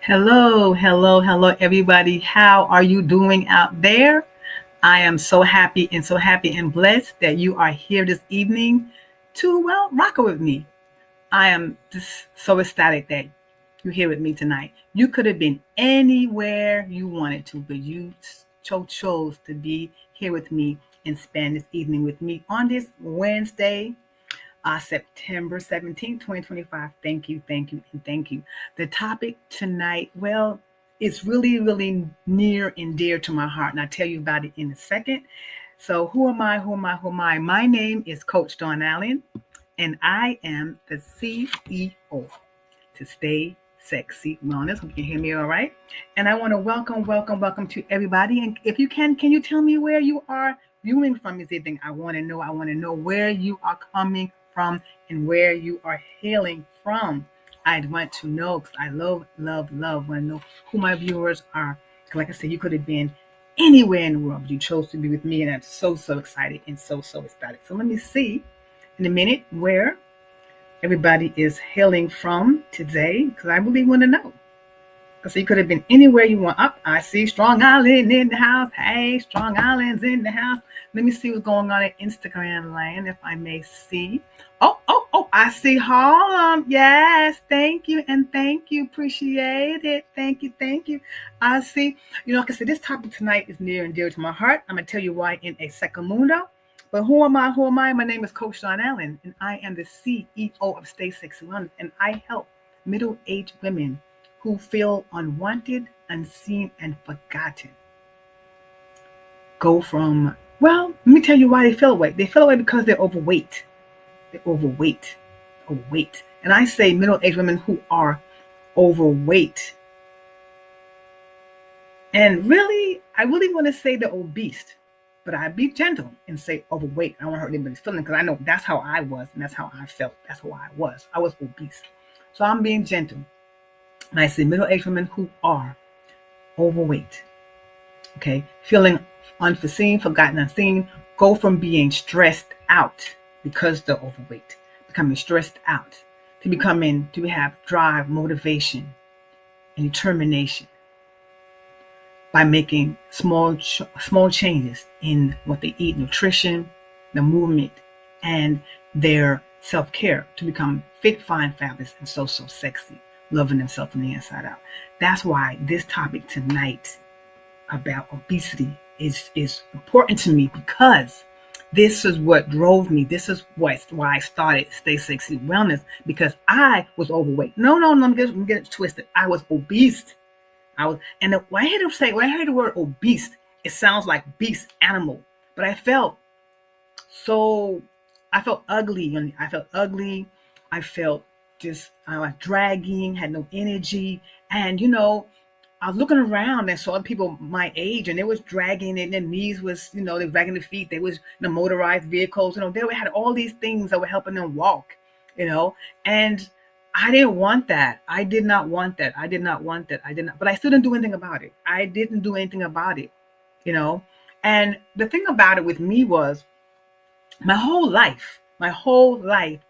Hello, hello, hello, everybody. How are you doing out there? I am so happy and blessed that you are here this evening to, well, rock it with me. I am just so ecstatic that you're here with me tonight. You could have been anywhere you wanted to, but you chose to be here with me and spend this evening with me on this Wednesday, September 17th, 2025. Thank you, thank you, and thank you. The topic tonight, well, it's really, really near and dear to my heart, and I'll tell you about it in a second. So, who am I? Who am I? Who am I? My name is Coach Dawn Allen, and I am the CEO to Stay Sexy Wellness. Hope you can hear me all right. And I want to welcome to everybody. And if you can you tell me where you are viewing from this evening? I want to know. I want to know where you are coming from and where you are hailing from. I'd want to know because I love want to know who my viewers are. 'Cause like I said, you could have been anywhere in the world, but you chose to be with me, and I'm so excited and so ecstatic. So let me see in a minute where everybody is hailing from today because I really want to know. Because you could have been anywhere you want. Up, I see Strong Island in the house. Hey, Strong Island's in the house. Let me see what's going on in Instagram land, if I may see. Oh, I see Harlem. Yes, thank you and thank you. Appreciate it. Thank you. I see. Like I said, this topic tonight is near and dear to my heart. I'm going to tell you why in a second mundo. But who am I? Who am I? My name is Coach Sean Allen, and I am the CEO of Stay Sexy Wellness, and I help middle-aged women who feel unwanted, unseen, and forgotten go from, well, let me tell you why they feel away. They feel away because they're overweight. They're overweight. And I say middle-aged women who are overweight. And really, I really want to say they're obese, but I'd be gentle and say overweight. I don't want to hurt anybody's feelings because I know that's how I was and that's how I felt. That's who I was. I was obese. So I'm being gentle. And I say middle-aged women who are overweight, okay, feeling unforeseen, forgotten, unseen, go from being stressed out because they're overweight, becoming stressed out, to have drive, motivation, and determination by making small changes in what they eat, nutrition, the movement, and their self-care to become fit, fine, fabulous, and so sexy, loving themselves from the inside out. That's why this topic tonight about obesity is important to me, because this is what drove me. This is why I started Stay Sexy Wellness, because I was overweight. No, I'm gonna get it twisted. I was obese. When I heard the word obese, it sounds like beast animal. But I felt ugly. I felt ugly. I felt just like dragging, had no energy. And I was looking around and saw people my age, and they was dragging, and their knees was, they were dragging their feet. They was in the motorized vehicles. They had all these things that were helping them walk, and I didn't want that. I did not want that. I did not want that. I did not, but I still didn't do anything about it. I didn't do anything about it, you know. And the thing about it with me was my whole life,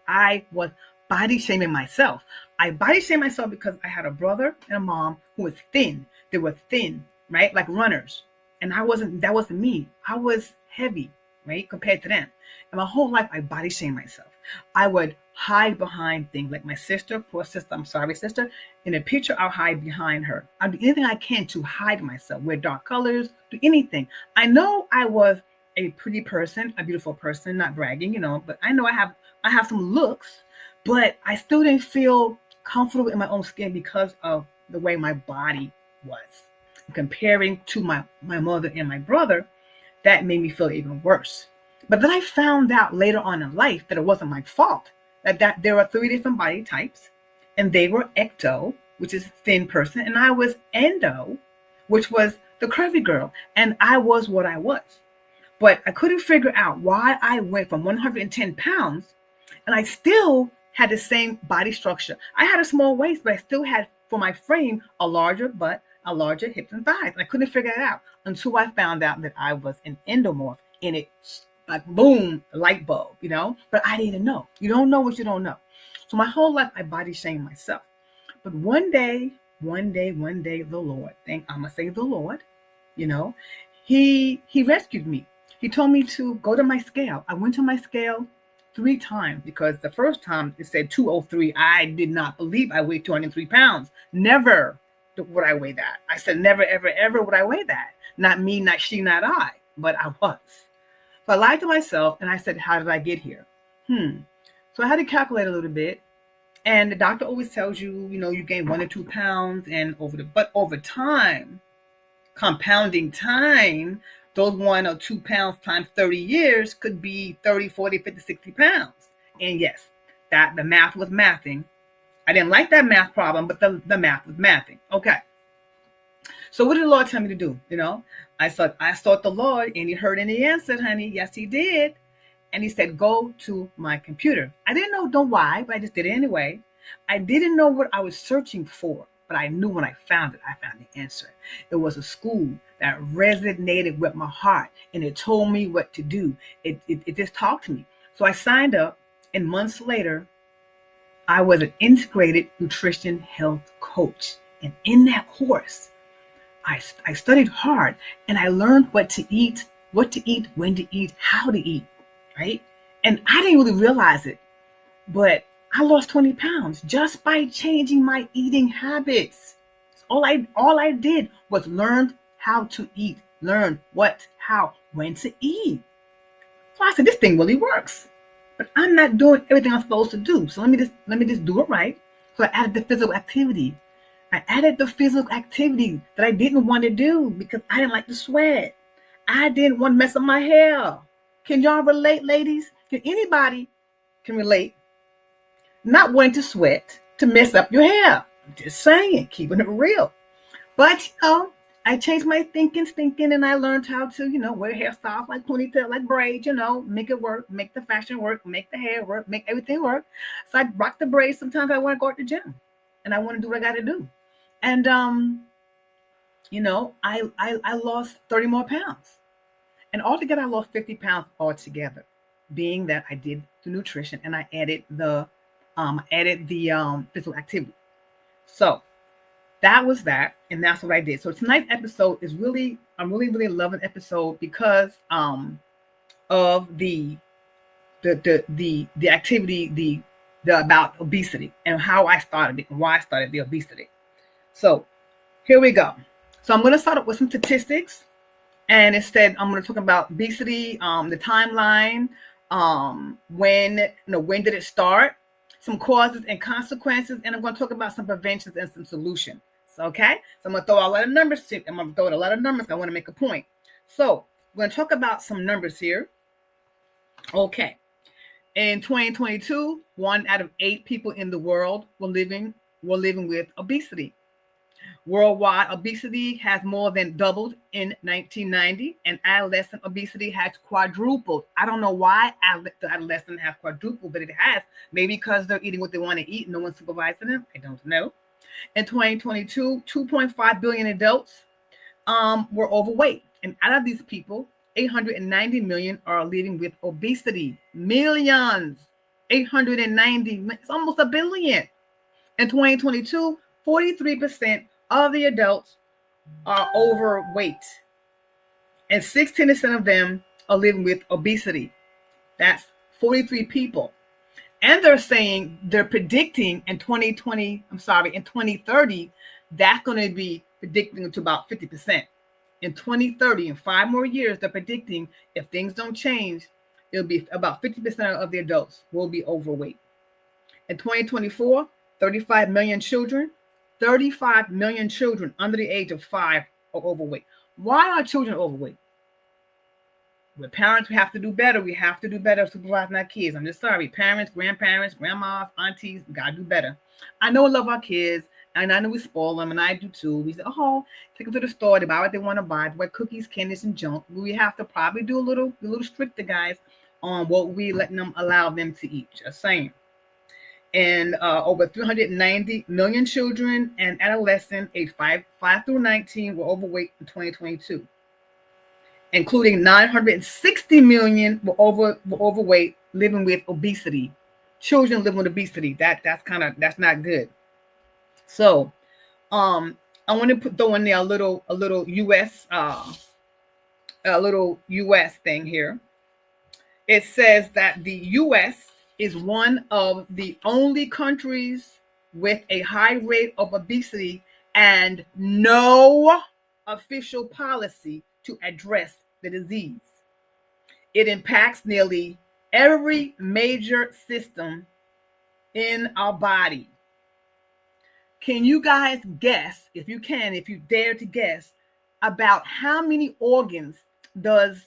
I was body shaming myself. I body shamed myself because I had a brother and a mom who was thin. They were thin, right? Like runners. And that wasn't me. I was heavy, right? Compared to them. And my whole life, I body shamed myself. I would hide behind things like my sister, poor sister, I'm sorry, sister. In a picture, I'll hide behind her. I'll do anything I can to hide myself, wear dark colors, do anything. I know I was a pretty person, a beautiful person, not bragging, but I know I have some looks, but I still didn't feel comfortable in my own skin because of the way my body was. Comparing to my mother and my brother, that made me feel even worse. But then I found out later on in life that it wasn't my fault, that there are 3 different body types, and they were ecto, which is thin person, and I was endo, which was the curvy girl, and I was what I was. But I couldn't figure out why I went from 110 pounds and I still had the same body structure. I had a small waist, but I still had, for my frame, a larger butt, a larger hips and thighs. And I couldn't figure it out until I found out that I was an endomorph, and it, like, boom, light bulb, But I didn't know. You don't know what you don't know. So my whole life, I body shamed myself. But one day, one day, the Lord, I'm gonna say the Lord, you know, he rescued me. He told me to go to my scale. I went to my scale 3 times because the first time it said 203. I did not believe I weighed 203 pounds. Never would I weigh that. I said never, ever, ever would I weigh that. Not me, not she, not I, but I was. So I lied to myself and I said, how did I get here? So I had to calculate a little bit. And the doctor always tells you, you gain 1 or 2 pounds, and over time, compounding time, those 1 or 2 pounds times 30 years could be 30, 40, 50, 60 pounds. And yes, that the math was mathing. I didn't like that math problem, but the math was mathing. Okay. So what did the Lord tell me to do? I sought the Lord, and he heard and he answered, honey. Yes, he did. And he said, go to my computer. I didn't know why, but I just did it anyway. I didn't know what I was searching for, but I knew when I found it, I found the answer. It was a school that resonated with my heart, and it told me what to do. It just talked to me. So I signed up, and months later, I was an integrated nutrition health coach. And in that course, I studied hard, and I learned what to eat, when to eat, how to eat, right? And I didn't really realize it, but I lost 20 pounds just by changing my eating habits. All I did was learn how to eat, learn what, how, when to eat. So I said, this thing really works, but I'm not doing everything I'm supposed to do. So let me just do it right. So I added the physical activity. I added the physical activity that I didn't want to do because I didn't like to sweat. I didn't want to mess up my hair. Can y'all relate, ladies? Can anybody can relate? Not wanting to sweat to mess up your hair. I'm just saying, keeping it real. But I changed my thinking, and I learned how to, wear hairstyles like ponytail, like braids, make it work, make the fashion work, make the hair work, make everything work. So I rock the braids. Sometimes I want to go to the gym and I want to do what I got to do. And, I lost 30 more pounds. And altogether, I lost 50 pounds altogether, being that I did the nutrition and I added the physical activity. So that was that, and that's what I did. So tonight's episode is I'm really loving episode because of the activity, the about obesity and how I started it and why I started the obesity. So here we go. So I'm going to start up with some statistics. And instead, I'm going to talk about obesity, the timeline, when did it start, some causes and consequences, and I'm going to talk about some preventions and some solutions. So, okay? So I'm going to throw a lot of numbers. I'm going to throw a lot of numbers. I want to make a point. So we're going to talk about some numbers here. Okay. In 2022, 1 out of 8 people in the world were living with obesity. Worldwide obesity has more than doubled in 1990, and adolescent obesity has quadrupled. I don't know why the adolescents have quadrupled, but it has. Maybe because they're eating what they want to eat, no one's supervising them. I don't know. In 2022, 2.5 billion adults were overweight, and out of these people, 890 million are living with obesity. Millions. 890. It's almost a billion. In 2022, 43% of the adults are overweight, and 16% of them are living with obesity. That's 43 people. And they're predicting in 2030, that's going to be predicting to about 50%. In 2030, in 5 more years, they're predicting if things don't change, it'll be about 50% of the adults will be overweight. In 2024, 35 million children under the age of 5 are overweight. Why are children overweight? With parents, we have to do better. We have to do better supervising our kids. I'm just sorry. Parents, grandparents, grandmas, aunties, we got to do better. I know we love our kids, and I know we spoil them, and I do too. We say, oh, take them to the store. They buy what they want to buy. They buy cookies, candies, and junk. We have to probably do a little stricter, guys, on what we allow them to eat. Just saying. And over 390 million children and adolescents aged 5 through 19 were overweight in 2022, including 960 million were overweight living with obesity. Children living with obesity. That's not good. So I want to throw in there a little US a little US thing here. It says that the US is one of the only countries with a high rate of obesity and no official policy to address the disease. It impacts nearly every major system in our body. Can you guys guess, if you can, if you dare to guess, about how many organs does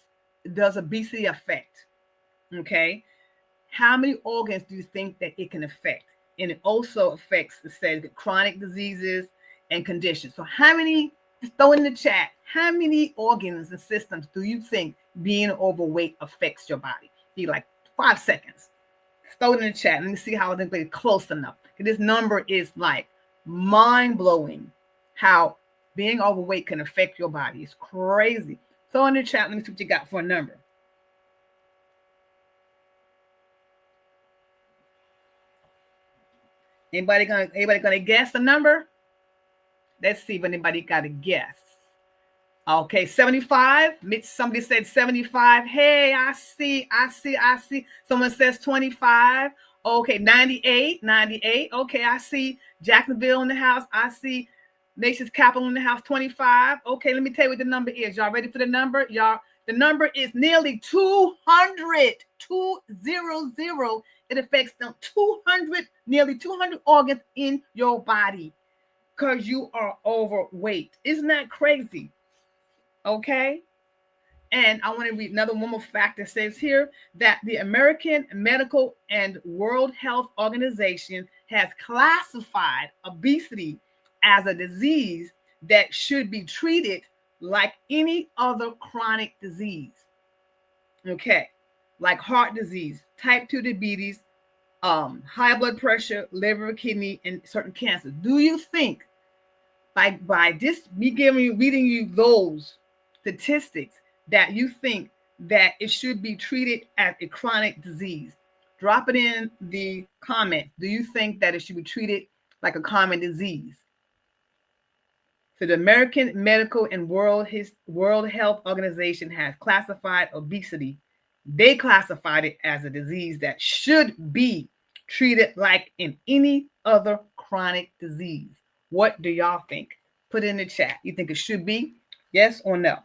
obesity affect? Okay, how many organs do you think that it can affect? And it also affects, it says, chronic diseases and conditions. So how many, just throw in the chat, how many organs and systems do you think being overweight affects your body? Be like 5 seconds. Throw it in the chat. Let me see how I think they're close enough. This number is like mind-blowing how being overweight can affect your body. It's crazy. Throw in the chat. Let me see what you got for a number. Anybody gonna guess a number? Let's see if anybody got a guess. Okay, 75. Somebody said 75. Hey, I see. Someone says 25. Okay, 98. Okay, I see Jacksonville in the house. I see Nation's Capital in the house, 25. Okay, let me tell you what the number is. Y'all ready for the number? Y'all, the number is nearly 200. 200. It affects them 200, nearly 200 organs in your body because you are overweight. Isn't that crazy? Okay. And I want to read another one more fact that says here that the American Medical and World Health Organization has classified obesity as a disease that should be treated like any other chronic disease. Okay, like heart disease, type 2 diabetes, high blood pressure, liver, kidney, and certain cancers. Do you think by this me reading you those statistics that you think that it should be treated as a chronic disease? Drop it in the comment. Do you think that it should be treated like a common disease? So the American Medical and World Health Organization has classified obesity. They classified it as a disease that should be treated like in any other chronic disease. What do y'all think? Put it in the chat. You think it should be? Yes or no?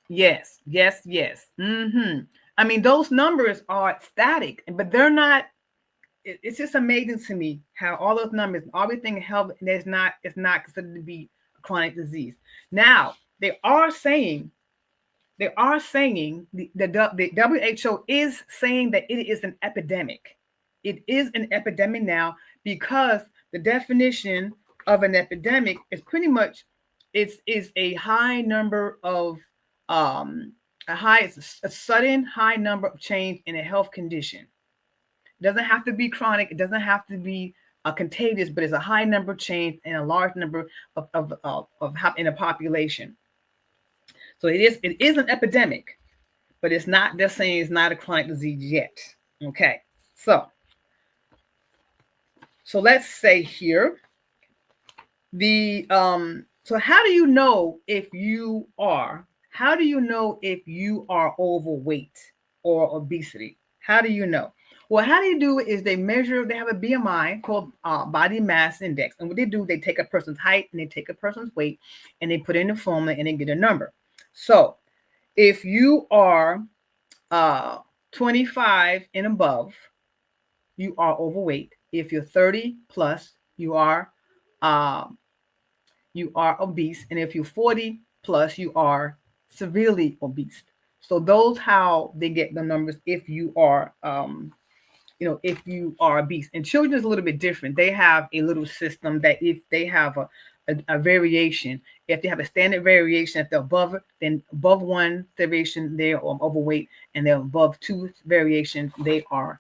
Yes. I mean, those numbers are static, but they're not. It's just amazing to me how all those numbers, everything health, it's not considered to be a chronic disease. Now they are saying the WHO is saying that it is an epidemic. It is an epidemic now because the definition of an epidemic is pretty much is a high number of a sudden high number of change in a health condition. It doesn't have to be chronic. It doesn't have to be contagious, but it's a high number of change and a large number of in a population. So it is an epidemic, but it's not. They're saying it's not a chronic disease yet. Okay, so let's say here so how do you know if you are overweight or obesity? How do you know? Well, how do you do it is they have a BMI called body mass index. And what they do, they take a person's height and they take a person's weight and they put in the formula and they get a number. So if you are 25 and above, you are overweight. If you're 30 plus, you are obese. And if you're 40 plus, you are severely obese. So those how they get the numbers if you are if you are obese. And children is a little bit different. They have a little system that if they have a variation, if they have a standard variation, if they're above one variation, they are overweight, and they're above 2 variations, they are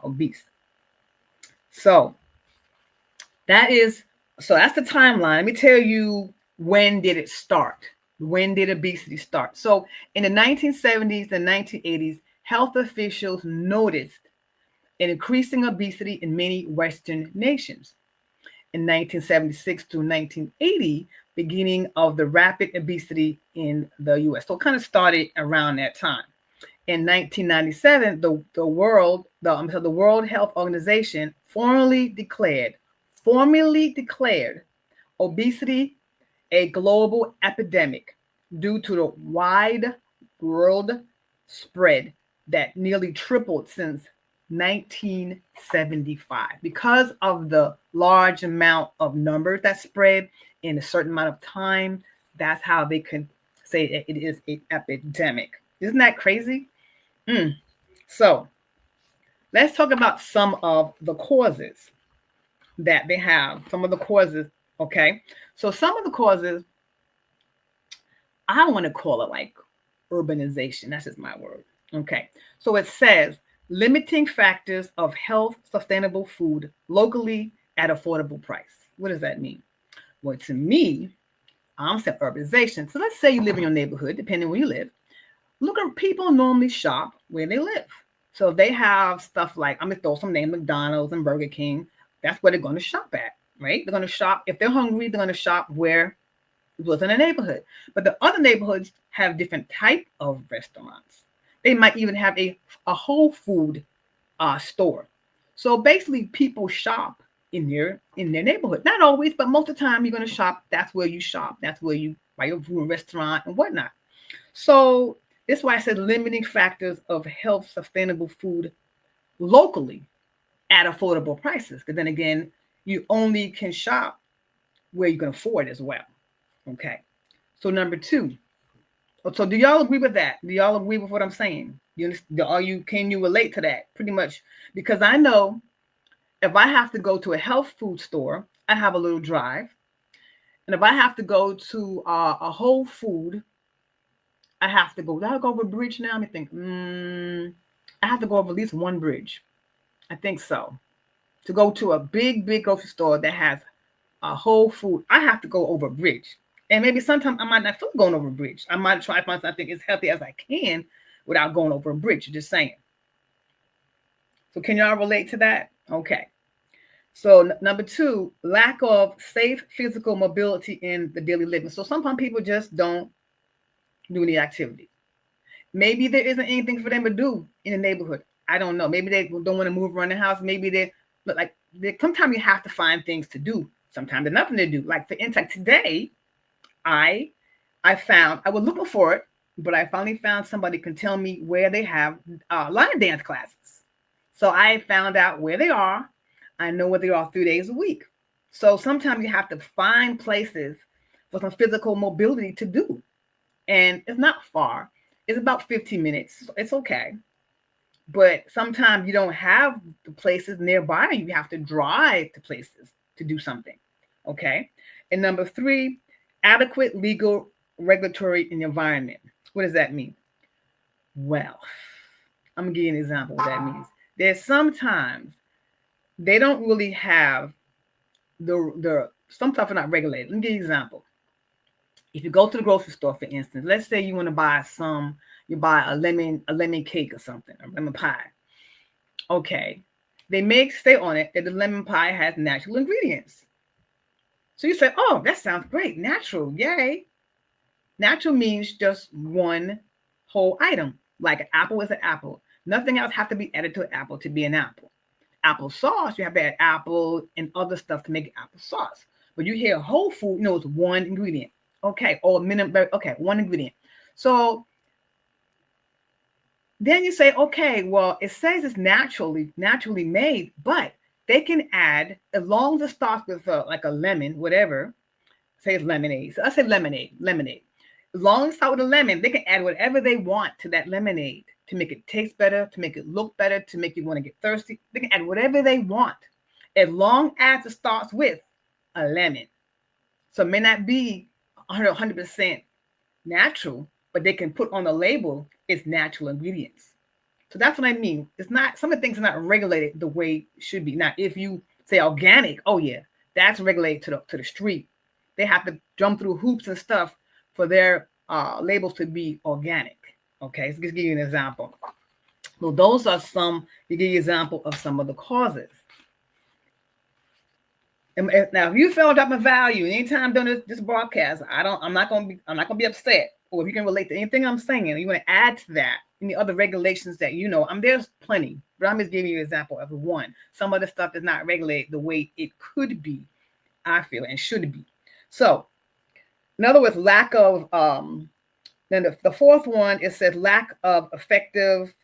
obese. So that's the timeline. Let me tell you, when did it start? When did obesity start? So in the 1970s and 1980s, health officials noticed an increasing obesity in many Western nations. In 1976 to 1980, beginning of the rapid obesity in the US. So it kind of started around that time. In 1997, the World Health Organization formally declared obesity a global epidemic due to the wide world spread that nearly tripled since 1975 because of the large amount of numbers that spread in a certain amount of time. That's how they can say that it is an epidemic. Isn't that crazy? So let's talk about some of the causes that they have. Some of the causes, okay? So some of the causes, I want to call it like urbanization. That's just my word. Okay. So it says limiting factors of health, sustainable food locally at affordable price. What does that mean? Well, to me, I'm saying urbanization. So let's say you live in your neighborhood, depending where you live. Look at people normally shop where they live. So if they have stuff like, I'm going to throw some name, McDonald's and Burger King, that's where they're going to shop at, right? They're going to shop. If they're hungry, they're going to shop where it was in a neighborhood. But the other neighborhoods have different type of restaurants. They might even have a whole food store. So basically, people shop in their neighborhood. Not always, but most of the time, you're going to shop. That's where you shop. That's where you buy your food, restaurant, and whatnot. So that's why I said limiting factors of health, sustainable food locally at affordable prices. Because then again, you only can shop where you can afford as well. Okay. So number two. So do y'all agree with that? Do y'all agree with what I'm saying? Can you relate to that? Pretty much, because I know if I have to go to a health food store, I have a little drive, and if I have to go to a Whole Food, I have to go. Do I go over a bridge now? Let me think. I have to go over at least one bridge. I think so. To go to a big grocery store that has a Whole Food, I have to go over a bridge. And maybe sometimes I might not feel going over a bridge. I might try to find something as healthy as I can without going over a bridge. Just saying. So can y'all relate to that? Okay. So number two, lack of safe physical mobility in the daily living. So sometimes people just don't do any activity. Maybe there isn't anything for them to do in the neighborhood. I don't know. Maybe they don't want to move around the house. Maybe sometimes you have to find things to do. Sometimes there's nothing to do. Like for instance, today, I was looking for it, but I finally found somebody can tell me where they have line dance classes. So I found out where they are. I know where they are 3 days a week. So sometimes you have to find places for some physical mobility to do. And it's not far. It's about 15 minutes. So it's okay. But sometimes you don't have the places nearby. You have to drive to places to do something. Okay. And number three, adequate legal, regulatory, and environment. What does that mean? Well, I'm going to give you an example of what that means. There's sometimes they don't really have some stuff are not regulated. Let me give you an example. If you go to the grocery store, for instance, let's say you want to you buy a lemon cake or something, a lemon pie. Okay. They say on it that the lemon pie has natural ingredients. So you say, oh, that sounds great. Natural. Yay. Natural means just one whole item. Like an apple is an apple. Nothing else has to be added to an apple to be an apple. Apple sauce, you have to add apple and other stuff to make it apple sauce. But you hear whole food, it's one ingredient. Okay. Or minimum, okay, one ingredient. So then you say, okay, well, it says it's naturally made, but they can add, as long as it starts with like a lemon, whatever, say it's lemonade. So I say lemonade. As long as it starts with a lemon, they can add whatever they want to that lemonade to make it taste better, to make it look better, to make you want to get thirsty. They can add whatever they want, as long as it starts with a lemon. So it may not be 100% natural, but they can put on the label it's natural ingredients. So that's what I mean. It's not, some of the things are not regulated the way it should be. Now, if you say organic, oh yeah, that's regulated to the street. They have to jump through hoops and stuff for their labels to be organic. Okay, so just give you an example. Well, those are some, to give you an example of some of the causes. And now, if you felt up a value anytime during this broadcast, I'm not gonna be upset. Or if you can relate to anything I'm saying, and you want to add to that, any other regulations that you know, there's plenty, but I'm just giving you an example of one. Some of the stuff is not regulated the way it could be, I feel, and should be. So, in other words, lack of then the fourth one, it says lack of effective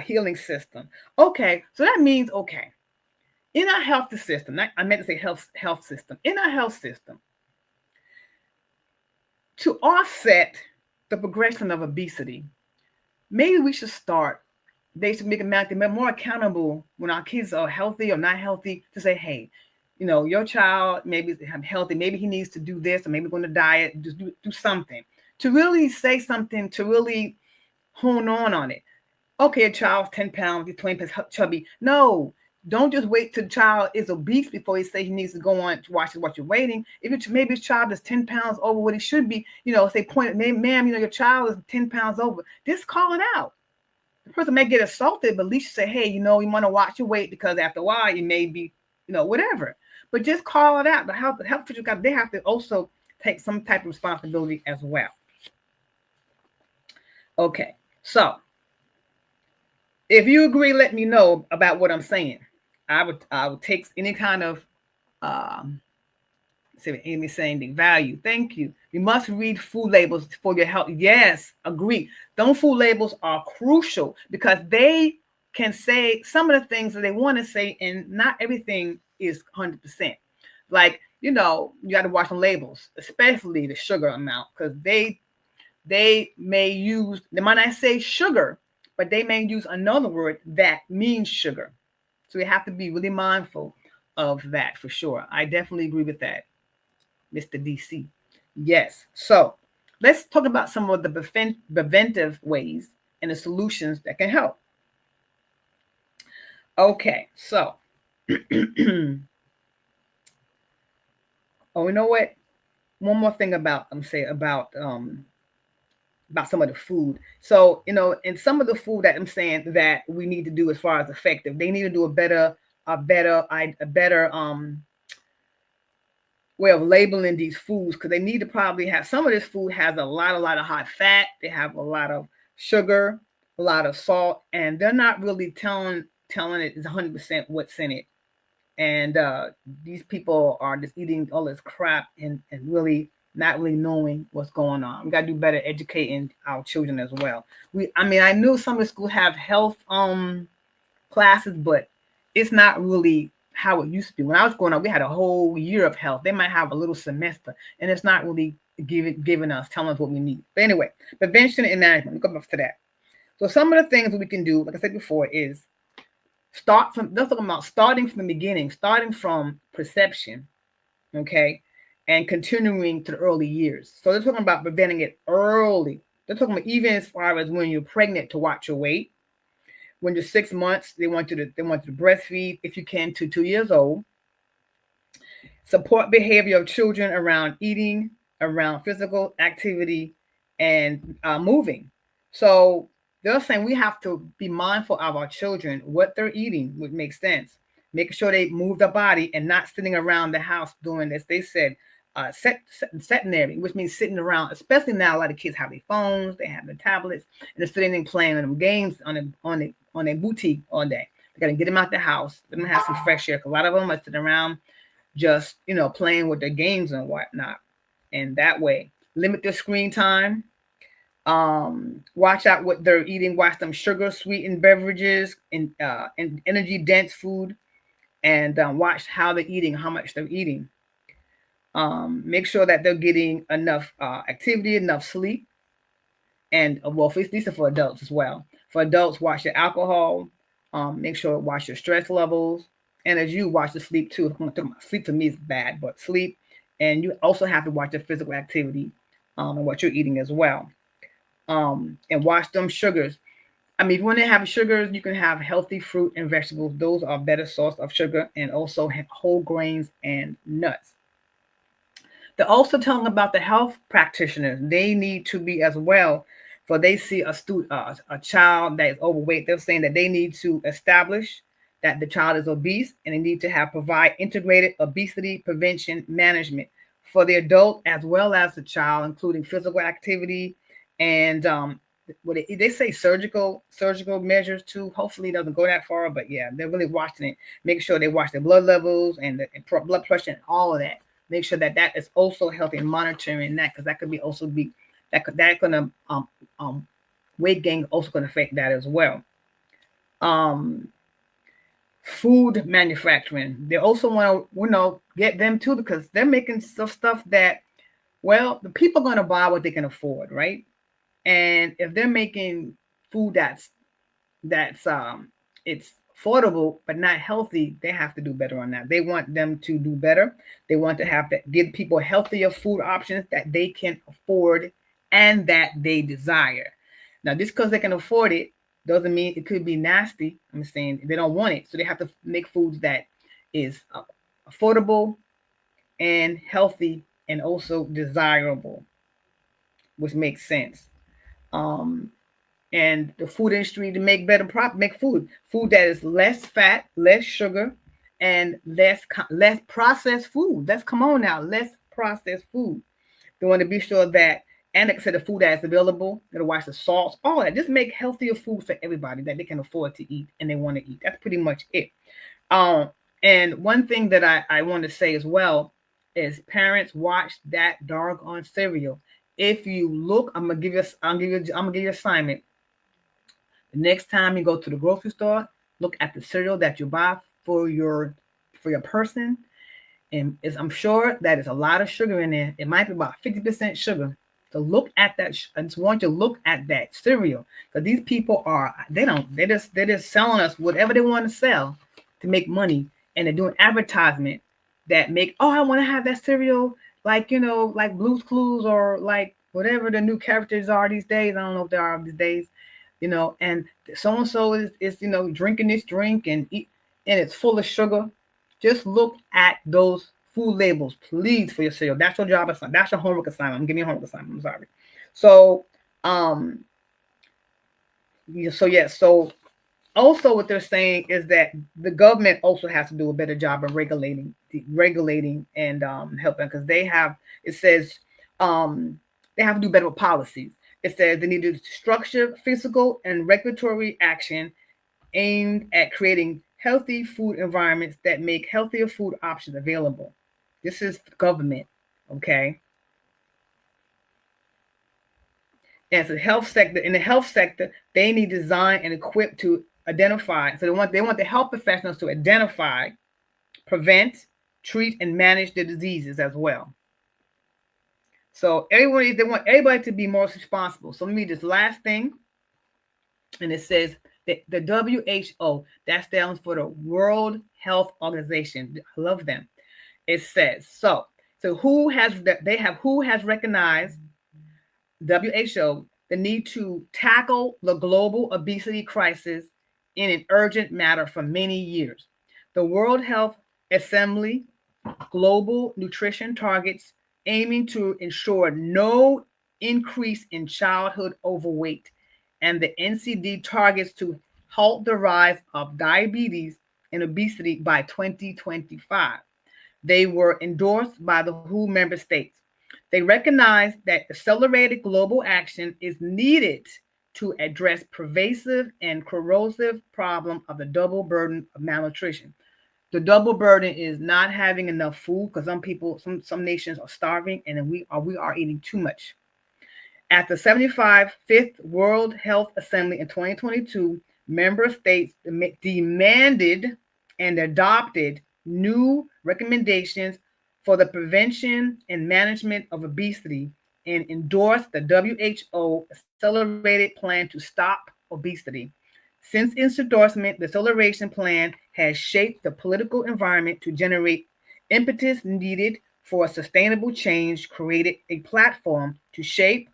healing system. Okay, so that means, okay, in our health system, I meant to say health system, in our health system, to offset the progression of obesity, maybe we should start, they should make them more accountable when our kids are healthy or not healthy, to say, hey, your child maybe healthy, maybe he needs to do this, or maybe going to diet, just do something, to really say something, to really hone on it. Okay, a child's 10 pounds, he's 20 pounds chubby. No, don't just wait till the child is obese before he say he needs to go on to watch what you're waiting. If it's maybe his child is 10 pounds over what he should be, say point, ma'am, your child is 10 pounds over. Just call it out. The person may get assaulted, but at least say, hey, you want to watch your weight, because after a while you may be, whatever. But just call it out. The health officials they have to also take some type of responsibility as well. Okay, so if you agree, let me know about what I'm saying. I would take any kind of say Amy saying the value. Thank you. You must read food labels for your health. Yes, agree. Those food labels are crucial because they can say some of the things that they want to say, and not everything is 100%. Like, you got to watch the labels, especially the sugar amount, because they might not say sugar, but they may use another word that means sugar. So we have to be really mindful of that for sure. I definitely agree with that, Mr. DC. Yes. So let's talk about some of the preventive ways and the solutions that can help. Okay. So, oh, you know what? One more thing about some of the food. So, and some of the food that I'm saying that we need to do as far as effective, they need to do a better way of labeling these foods, because they need to probably have, some of this food has a lot of high fat, they have a lot of sugar, a lot of salt, and they're not really telling it is 100% what's in it. And these people are just eating all this crap and really not really knowing what's going on. We got to do better educating our children as well. I knew some of the schools have health classes, but it's not really how it used to be. When I was growing up, we had a whole year of health. They might have a little semester, and it's not really telling us what we need. But anyway, prevention and management. We'll come back to that. So some of the things that we can do, like I said before, is let's talk about starting from the beginning, starting from perception, okay, and continuing to the early years. So they're talking about preventing it early. They're talking about even as far as when you're pregnant, to watch your weight. When you're 6 months, they want you to breastfeed if you can to 2 years old. Support behavior of children around eating, around physical activity, and moving. So they're saying we have to be mindful of our children, what they're eating, would make sense. Making sure they move their body and not sitting around the house doing this. They said sedentary, which means sitting around, especially now a lot of kids have their phones, they have their tablets, and they're sitting and playing on them games on a boutique all day. They got to get them out the house, let them have some fresh air. A lot of them are sitting around just, playing with their games and whatnot. And that way, limit their screen time. Watch out what they're eating. Watch them sugar sweetened beverages and energy dense food, and watch how they're eating, how much they're eating. Make sure that they're getting enough activity, enough sleep, and well, these are for adults as well. For adults, watch your alcohol. Make sure watch your stress levels, and as you watch the sleep too. Sleep for me is bad, but sleep, and you also have to watch your physical activity and what you're eating as well. And watch them sugars. If you want to have sugars, you can have healthy fruit and vegetables. Those are a better source of sugar, and also whole grains and nuts. They're also telling about the health practitioners. They need to be as well For they see a child that is overweight, they're saying that they need to establish that the child is obese, and they need to have provide integrated obesity prevention management for the adult as well as the child, including physical activity and what they say surgical measures too. Hopefully, it doesn't go that far, but yeah, they're really watching it. Make sure they watch their blood levels and the blood pressure and all of that. Make sure that that is also healthy and monitoring that, because that could be also be that gonna um weight gain also gonna affect that as well. Um, Food manufacturing, they also want to get them too, because they're making stuff that, well, the people are gonna buy what they can afford, right? And if they're making food that's it's affordable but not healthy, they have to do better on that. They want them to do better. They want to have to give people healthier food options that they can afford and that they desire. Now, just because they can afford it doesn't mean it could be nasty. I'm saying they don't want it, so they have to make foods that is affordable and healthy and also desirable, which makes sense. Um, and the food industry to make better make food that is less fat, less sugar, and less processed food. Let's come on now, less processed food. They want to be sure that, and like I said, the food that is available, they watch the salts, all that. Just make healthier food for everybody that they can afford to eat and they want to eat. That's pretty much it. Um, and one thing that I want to say as well is parents watch that doggone cereal. If you look, I'm gonna give you an assignment. The next time you go to the grocery store, look at the cereal that you buy for your person, and I'm sure that is a lot of sugar in there. It might be about 50% sugar. So look at that. I just want you to look at that cereal, because these people are they don't they're just selling us whatever they want to sell to make money, and they're doing advertisement that make, oh, I want to have that cereal, like like Blue's Clues or like whatever the new characters are these days. I don't know if they are these days, and so and so is drinking this drink and eat, and it's full of sugar. Just look at those food labels, please, for your cereal. That's your job assignment. That's your homework assignment. I'm giving you a homework assignment. I'm sorry. So, um, so also what they're saying is that the government also has to do a better job of regulating and helping, because they have. It says um, they have to do better with policies. It says they need to structure physical and regulatory action aimed at creating healthy food environments that make healthier food options available. This is the government, okay? As a health sector, in the health sector, they need design and equip to identify. So they want the health professionals to identify, prevent, treat, and manage the diseases as well. So they want everybody to be more responsible. So let me this last thing, and it says that the WHO, that stands for the World Health Organization. I love them. It says so who has recognized WHO the need to tackle the global obesity crisis in an urgent matter for many years. The World Health Assembly global nutrition targets aiming to ensure no increase in childhood overweight, and the NCD targets to halt the rise of diabetes and obesity by 2025. They were endorsed by the WHO member states. They recognize that accelerated global action is needed to address pervasive and corrosive problem of the double burden of malnutrition. The double burden is not having enough food, because some nations are starving, and we are eating too much. At the 75th World Health Assembly in 2022, member states demanded and adopted new recommendations for the prevention and management of obesity and endorsed the WHO accelerated plan to stop obesity. Since its endorsement, the acceleration plan has shaped the political environment to generate impetus needed for sustainable change, created a platform to shape,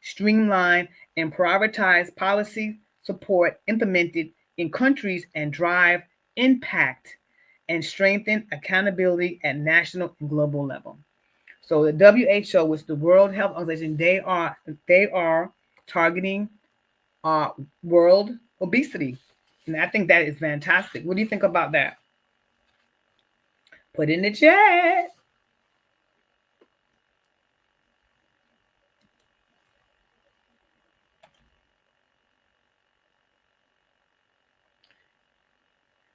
streamline, and prioritize policy support implemented in countries and drive impact and strengthen accountability at national and global level. So the WHO, which is the World Health Organization, they are targeting uh, world obesity. And I think that is fantastic. What do you think about that? Put in the chat.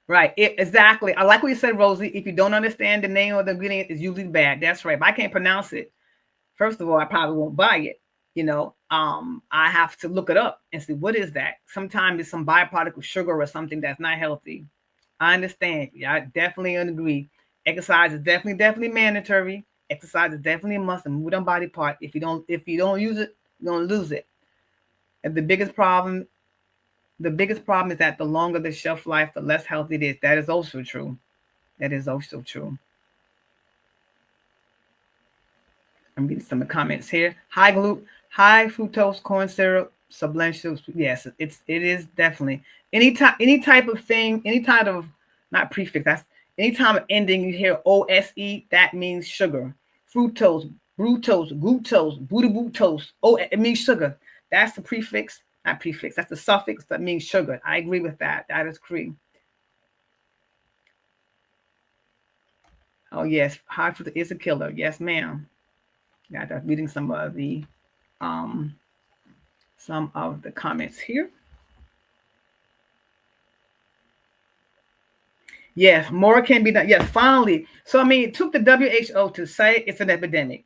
Right. Exactly. I like what you said, Rosie. If you don't understand the name of the ingredient, it's usually bad. That's right. If I can't pronounce it, first of all, I probably won't buy it. I have to look it up and see what is that. Sometimes it's some byproduct of sugar or something that's not healthy. I understand. Yeah, I definitely agree. Exercise is definitely mandatory. Exercise is definitely a must and move on body part. If you don't use it, you're gonna lose it. And the biggest problem is that the longer the shelf life, the less healthy it is. That is also true. That is also true. I'm getting some of the comments here. High fructose corn syrup, substantial. Yes, it is definitely any type of thing, any type of not prefix. That's anytime ending you hear OSE, that means sugar. Fructose, bructose, glucose, butyrotose. Oh, it means sugar. That's the prefix, not prefix. That's the suffix that means sugar. I agree with that. That is correct. Oh yes, high fructose is a killer. Yes, ma'am. Yeah, I'm reading um some of the comments here. Yes, more can be done. Yes, finally. So I mean, it took the WHO to say it's an epidemic.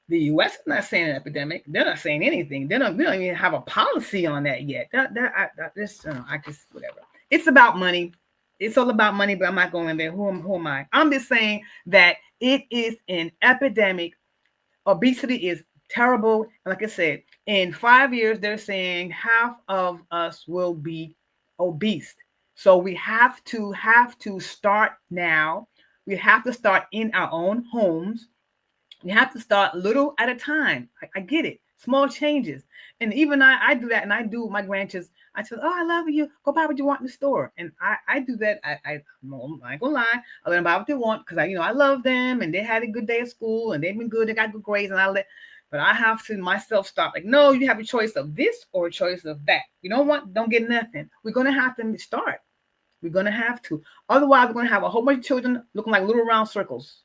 The U.S. is not saying an epidemic. They're not saying anything. We don't even have a policy on that yet. I just whatever. It's about money. It's all about money. But I'm not going there. Who am I? I'm just saying that it is an epidemic. Obesity is terrible. Like I said, in 5 years, they're saying half of us will be obese. So we have to start now. We have to start in our own homes. We have to start little at a time. I get it. Small changes. And even I do that, and I do with my grandkids. I tell, oh, I love you. Go buy what you want in the store. And I do that. I ain't gonna lie. I let them buy what they want because I love them, and they had a good day at school, and they've been good. They got good grades, and but I have to myself stop. Like, no, you have a choice of this or a choice of that. You don't want, don't get nothing. We're gonna have to start. We're gonna have to. Otherwise, we're gonna have a whole bunch of children looking like little round circles,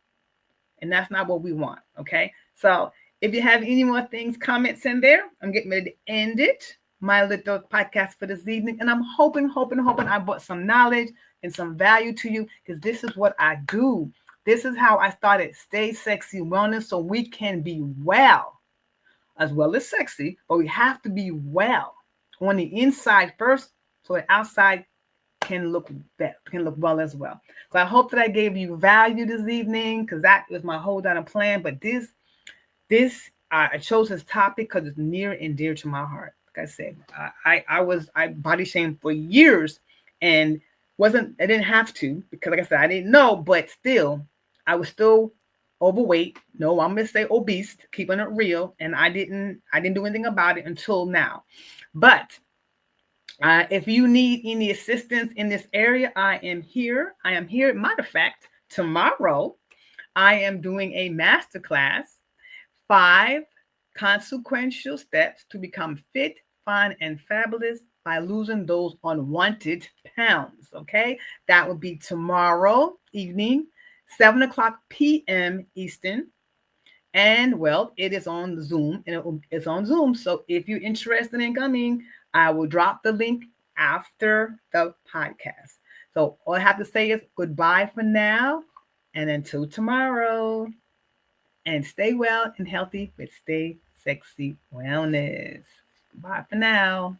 and that's not what we want. Okay, so if you have any more things, comments in there, I'm getting ready to end it, my little podcast for this evening, and I'm hoping I brought some knowledge and some value to you, because this is what I do. This is how I started Stay Sexy Wellness, so we can be well as sexy, but we have to be well on the inside first, so the outside can look well as well. So I hope that I gave you value this evening, because that was my whole down plan. But this I chose this topic because it's near and dear to my heart. Like I said, I body shamed for years, and I didn't have to, because like I said, I didn't know, but still I was still overweight. No, I'm gonna say obese, keeping it real, and I didn't do anything about it until now. But if you need any assistance in this area, I am here. Matter of fact, tomorrow I am doing a masterclass, 5 consequential steps to become fit, fine, and fabulous by losing those unwanted pounds. Okay, that will be tomorrow evening, 7 o'clock p.m. Eastern. And well, it is on Zoom, and it's on Zoom. So if you're interested in coming, I will drop the link after the podcast. So all I have to say is goodbye for now, and until tomorrow. And stay well and healthy with Stay Sexy Wellness. Bye for now.